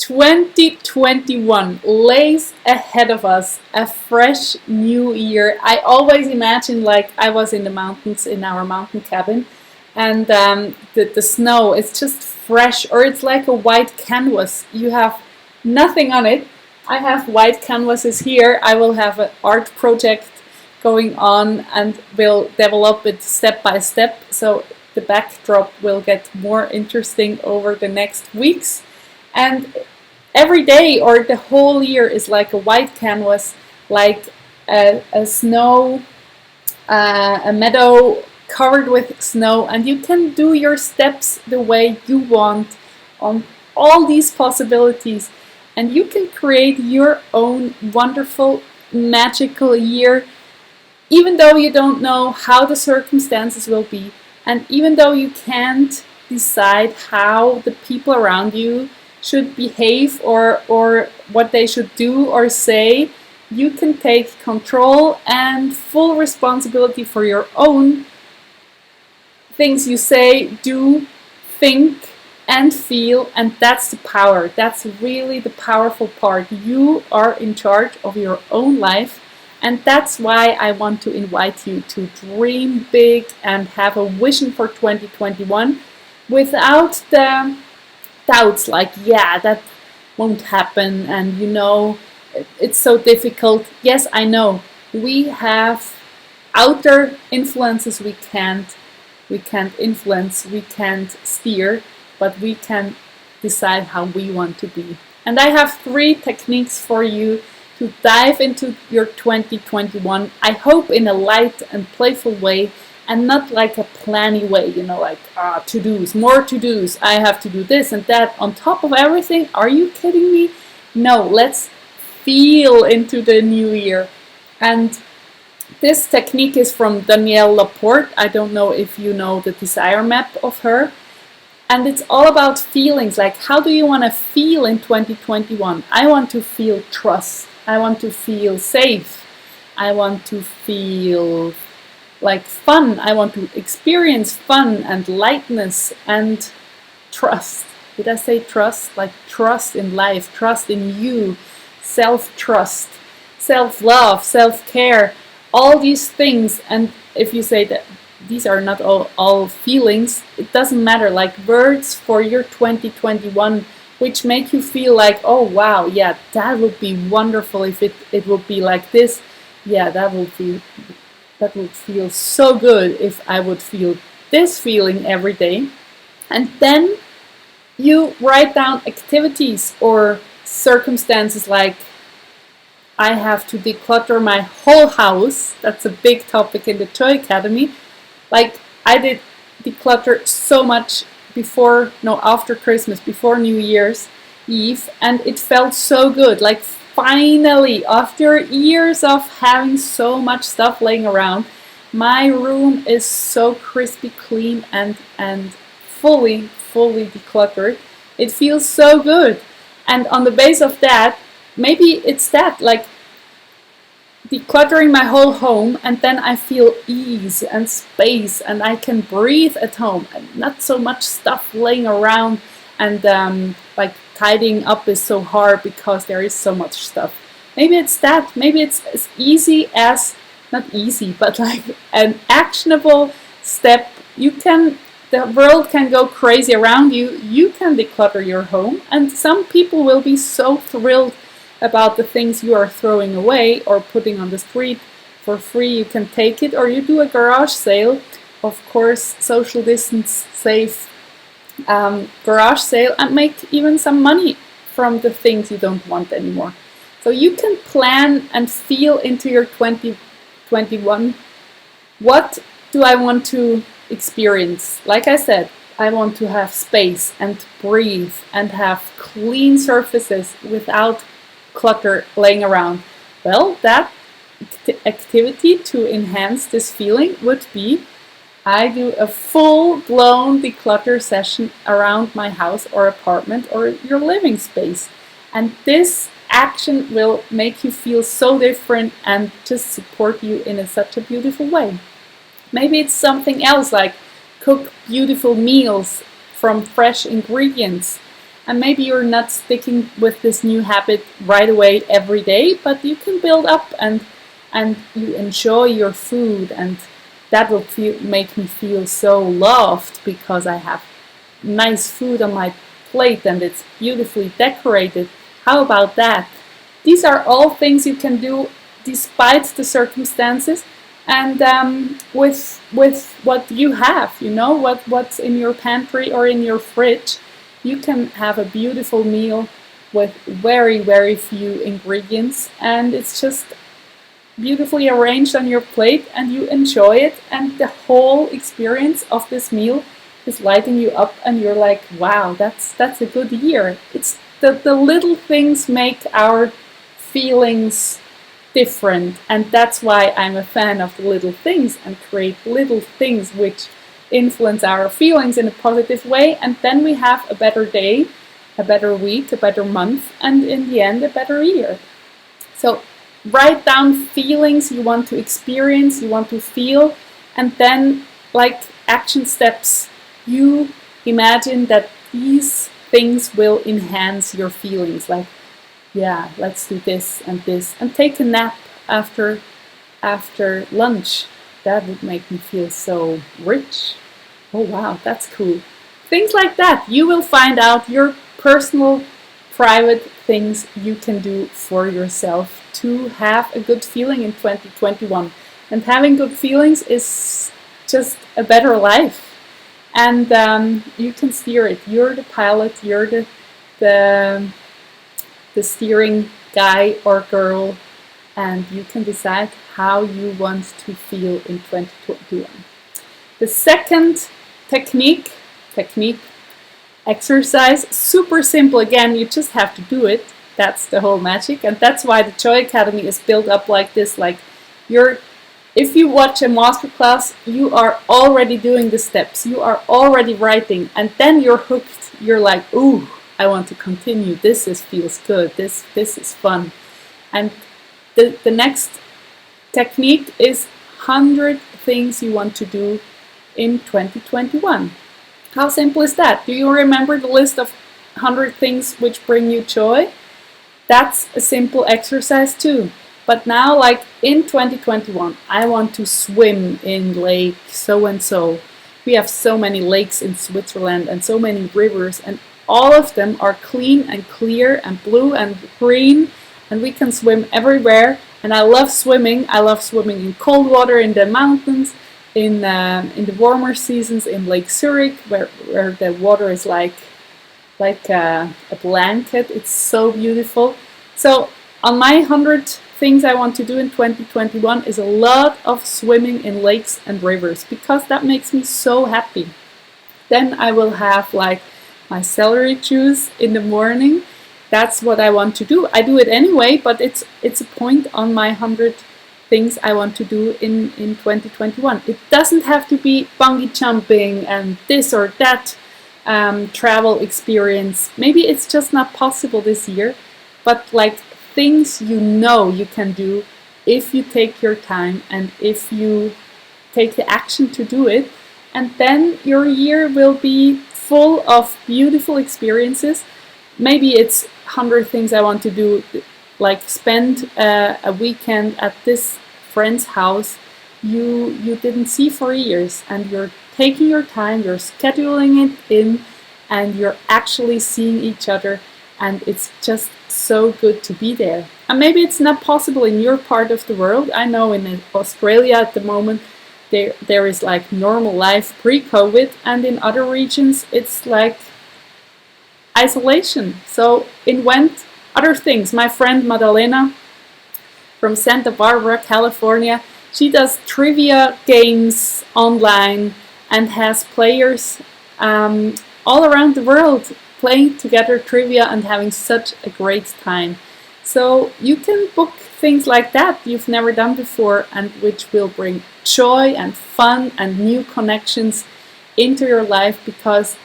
2021 lays ahead of us, a fresh new year. I always imagine like I was in the mountains in our mountain cabin, and the snow is just fresh, or it's like a white canvas. You have nothing on it. I have white canvases here. I will have an art project going on and will develop it step by step, so the backdrop will get more interesting over the next weeks. And every day or the whole year is like a white canvas, like a snow, a meadow covered with snow, and you can do your steps the way you want on all these possibilities, and you can create your own wonderful, magical year, even though you don't know how the circumstances will be, and even though you can't decide how the people around you should behave or what they should do or say. You can take control and full responsibility for your own things you say, do, think and feel, and that's the power. That's really the powerful part. You are in charge of your own life, and that's why I want to invite you to dream big and have a vision for 2021 without the doubts like, yeah, that won't happen, and you know, it's so difficult. Yes, I know. We have outer influences we can't influence, we can't steer, but we can decide how we want to be. And I have 3 techniques for you to dive into your 2021. I hope in a light and playful way, and not like a planny way, you know, like to-dos, more to-dos. I have to do this and that on top of everything. Are you kidding me? No, let's feel into the new year. And this technique is from Danielle Laporte. I don't know if you know the desire map of her. And it's all about feelings, like how do you want to feel in 2021? I want to feel trust. I want to feel safe. I want to feel like fun. I want to experience fun and lightness and trust. Did I say trust? Like trust in life, trust in you, self-trust, self-love, self-care, all these things. And if you say that these are not all feelings, it doesn't matter, like words for your 2021 which make you feel like, oh wow, yeah, that would be wonderful if it would be like this. Yeah, that would feel so good if I would feel this feeling every day. And then you write down activities or circumstances, like I have to declutter my whole house. That's a big topic in the Joy Academy. Like I did declutter so much after Christmas, before New Year's Eve, and it felt so good. Like finally, after years of having so much stuff laying around, my room is so crispy clean and fully decluttered. It feels so good. And on the base of that, maybe it's that, like decluttering my whole home, and then I feel ease and space, and I can breathe at home, and not so much stuff laying around, and like tidying up is so hard because there is so much stuff. Maybe it's that. Maybe it's as easy as, not easy, but like an actionable step. The world can go crazy around you. You can declutter your home, and some people will be so thrilled about the things you are throwing away or putting on the street for free. You can take it, or you do a garage sale, of course, social distance safe garage sale, and make even some money from the things you don't want anymore. So you can plan and feel into your 2021. What do I want to experience? Like I said, I want to have space and breathe and have clean surfaces without clutter laying around. Well, that activity to enhance this feeling would be, I do a full-blown declutter session around my house or apartment or your living space. And this action will make you feel so different and just support you in such a beautiful way. Maybe it's something else, like cook beautiful meals from fresh ingredients, And maybe you're not sticking with this new habit right away every day, but you can build up, and you enjoy your food, and that will make me feel so loved because I have nice food on my plate and it's beautifully decorated. How about that? These are all things you can do despite the circumstances, and with what you have, what's in your pantry or in your fridge. You can have a beautiful meal with very, very few ingredients, and it's just beautifully arranged on your plate, and you enjoy it, and the whole experience of this meal is lighting you up, and you're like, wow, that's a good year. It's the little things make our feelings different, and that's why I'm a fan of the little things, and create little things which influence our feelings in a positive way, and then we have a better day, a better week, a better month, and in the end a better year. So write down feelings you want to experience, you want to feel, and then, like, action steps. You imagine that these things will enhance your feelings, like, yeah, let's do this, and take a nap after lunch. That would make me feel so rich. Oh wow, that's cool. Things like that. You will find out your personal, private things you can do for yourself to have a good feeling in 2021. And having good feelings is just a better life. And you can steer it. You're the pilot. You're the steering guy or girl, and you can decide how you want to feel in 2021. The second technique, exercise, super simple. Again, you just have to do it. That's the whole magic, and that's why the Joy Academy is built up like this. Like, if you watch a masterclass, you are already doing the steps. You are already writing, and then you're hooked. You're like, ooh, I want to continue. This feels good. This is fun. And the next technique is 100 things you want to do in 2021. How simple is that? Do you remember the list of 100 things which bring you joy? That's a simple exercise too. But now, like in 2021, I want to swim in lake so and so. We have so many lakes in Switzerland and so many rivers, and all of them are clean and clear and blue and green, and we can swim everywhere. And I love swimming. I love swimming in cold water, in the mountains, in the warmer seasons in Lake Zurich, where the water is like a blanket. It's so beautiful. So on my 100 things I want to do in 2021 is a lot of swimming in lakes and rivers, because that makes me so happy. Then I will have like my celery juice in the morning. That's what I want to do. I do it anyway, but it's a point on my 100 things I want to do in 2021. It doesn't have to be bungee jumping and this or that travel experience. Maybe it's just not possible this year, but like things you can do if you take your time and if you take the action to do it. And then your year will be full of beautiful experiences. Maybe it's 100 things I want to do, like spend a weekend at this friend's house you didn't see for years, and you're taking your time, you're scheduling it in, and you're actually seeing each other, and it's just so good to be there. And maybe it's not possible in your part of the world. I know in Australia at the moment there is like normal life pre-COVID, and in other regions it's like isolation. So in went other things. My friend Madalena from Santa Barbara, California, she does trivia games online and has players all around the world playing together trivia and having such a great time. So you can book things like that you've never done before, and which will bring joy and fun and new connections into your life, because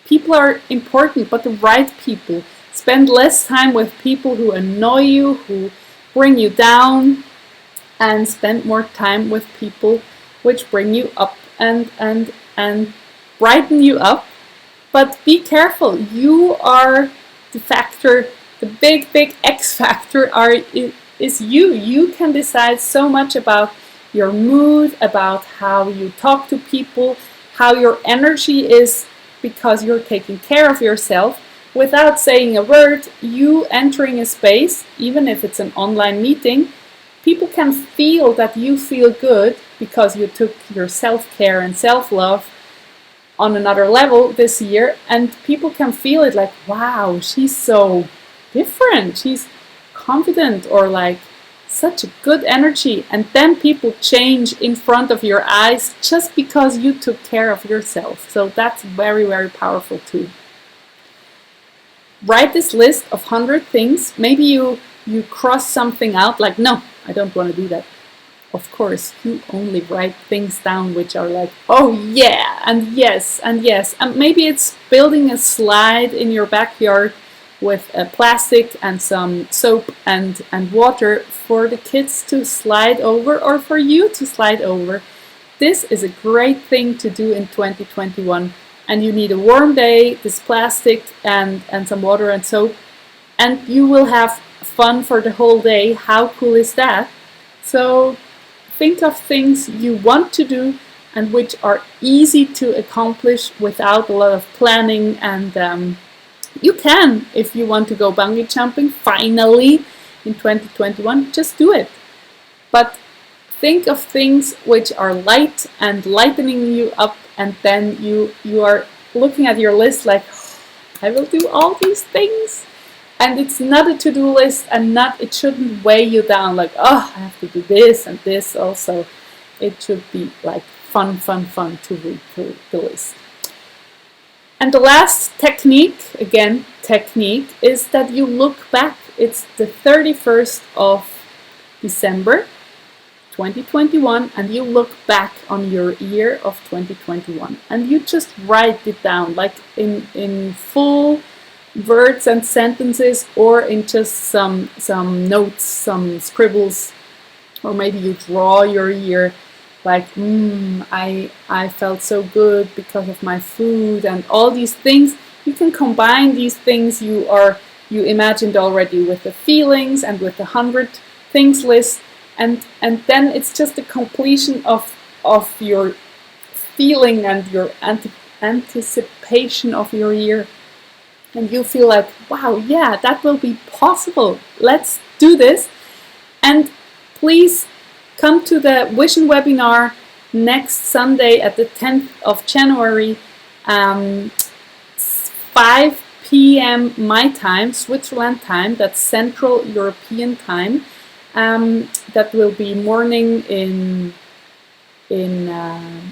people are important, but the right people. Spend less time with people who annoy you, who bring you down, and spend more time with people which bring you up and brighten you up. But be careful, you are the factor, the big X factor is you. You can decide so much about your mood, about how you talk to people, how your energy is, because you're taking care of yourself. Without saying a word, you entering a space, even if it's an online meeting, people can feel that you feel good because you took your self-care and self-love on another level this year, and people can feel it like, wow, she's so different, she's confident, or like such a good energy. And then people change in front of your eyes just because you took care of yourself. So that's very powerful too. Write this list of 100 things. Maybe you cross something out, like, no, I don't want to do that. Of course, you only write things down which are like, oh yeah, and yes, and yes. And maybe it's building a slide in your backyard with a plastic and some soap and water for the kids to slide over, or for you to slide over. This is a great thing to do in 2021. And you need a warm day, this plastic and some water and soap, and you will have fun for the whole day. How cool is that? So think of things you want to do and which are easy to accomplish without a lot of planning. And you can, if you want to go bungee jumping finally in 2021, just do it. But think of things which are light and lightening you up, and then you are looking at your list like, oh, I will do all these things. And it's not a to-do list, and it shouldn't weigh you down like, oh, I have to do this and this also. It should be like fun to read through the list. And the last technique, again, technique, is that you look back. It's the 31st of December 2021, and you look back on your year of 2021, and you just write it down, like in full words and sentences, or in just some notes, some scribbles, or maybe you draw your year, like I felt so good because of my food, and all these things. You can combine these things you imagined already with the feelings and with the 100 things list, and then it's just the completion of your feeling and your anticipation of your year. And you feel like, wow, yeah, that will be possible. Let's do this. And please come to the Vision webinar next Sunday at the 10th of January, 5 p.m. my time, Switzerland time. That's Central European time. That will be morning in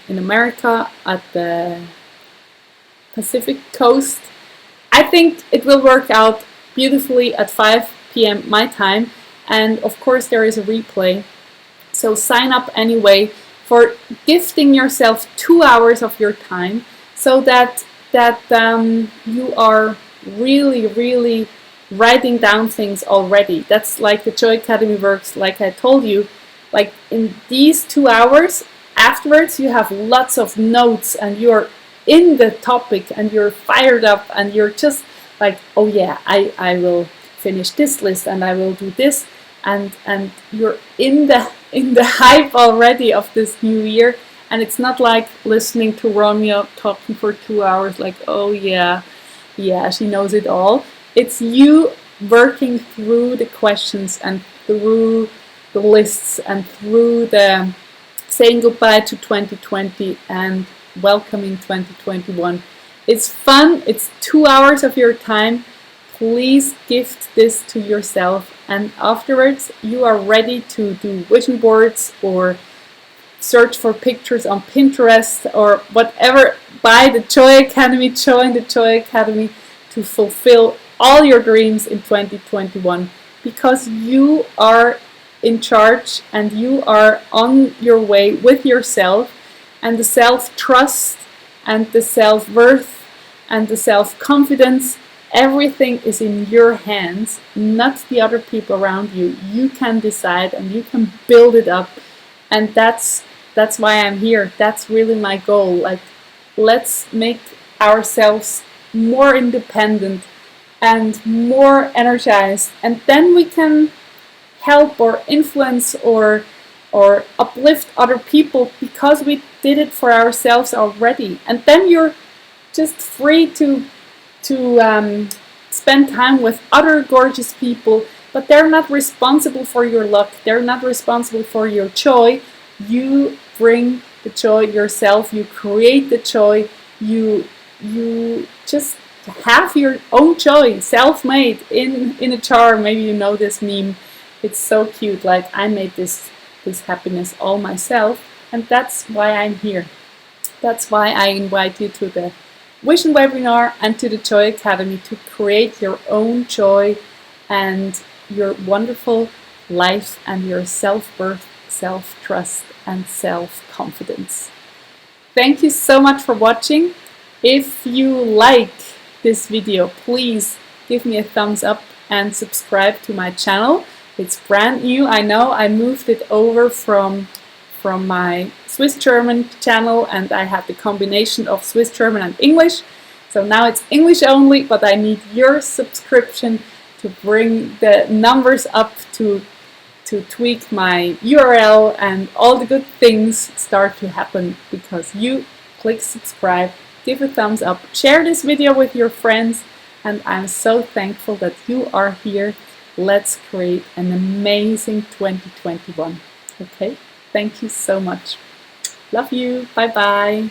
America at the Pacific coast. I think it will work out beautifully at 5 p.m. my time, and of course there is a replay. So sign up anyway for gifting yourself 2 hours of your time, so that you are really writing down things already. That's like the Joy Academy works, like I told you. Like in these 2 hours, afterwards you have lots of notes, and you're in the topic, and you're fired up, and you're just like, oh yeah, I will finish this list, and I will do this, and you're in the hype already of this new year. And it's not like listening to Ronja talking for 2 hours like, oh yeah, she knows it all. It's you working through the questions, and through the lists, and through the saying goodbye to 2020 and welcoming 2021. It's fun. It's 2 hours of your time. Please gift this to yourself, and afterwards you are ready to do vision boards, or search for pictures on Pinterest, or whatever. Buy the Joy Academy, join the Joy Academy to fulfill all your dreams in 2021, because you are in charge, and you are on your way with yourself. And the self-trust, and the self-worth, and the self-confidence, everything is in your hands, not the other people around you. You can decide, and you can build it up. And that's why I'm here. That's really my goal. Like, let's make ourselves more independent and more energized, and then we can help or influence or uplift other people because we did it for ourselves already. And then you're just free to spend time with other gorgeous people, but they're not responsible for your luck. They're not responsible for your joy. You bring the joy yourself. You create the joy. You just have your own joy, self-made, in a jar. Maybe you know this meme. It's so cute. Like, I made this happiness all myself, and that's why I'm here. That's why I invite you to the Vision webinar and to the Joy Academy to create your own joy and your wonderful life and your self-worth, self-trust, and self-confidence. Thank you so much for watching. If you like this video, please give me a thumbs up and subscribe to my channel. It's brand new, I know. I moved it over from my Swiss German channel, and I had the combination of Swiss German and English. So now it's English only, but I need your subscription to bring the numbers up, to tweak my URL, and all the good things start to happen because you click subscribe, give a thumbs up, share this video with your friends, and I'm so thankful that you are here. Let's create an amazing 2021. Okay? Thank you so much. Love you. Bye bye.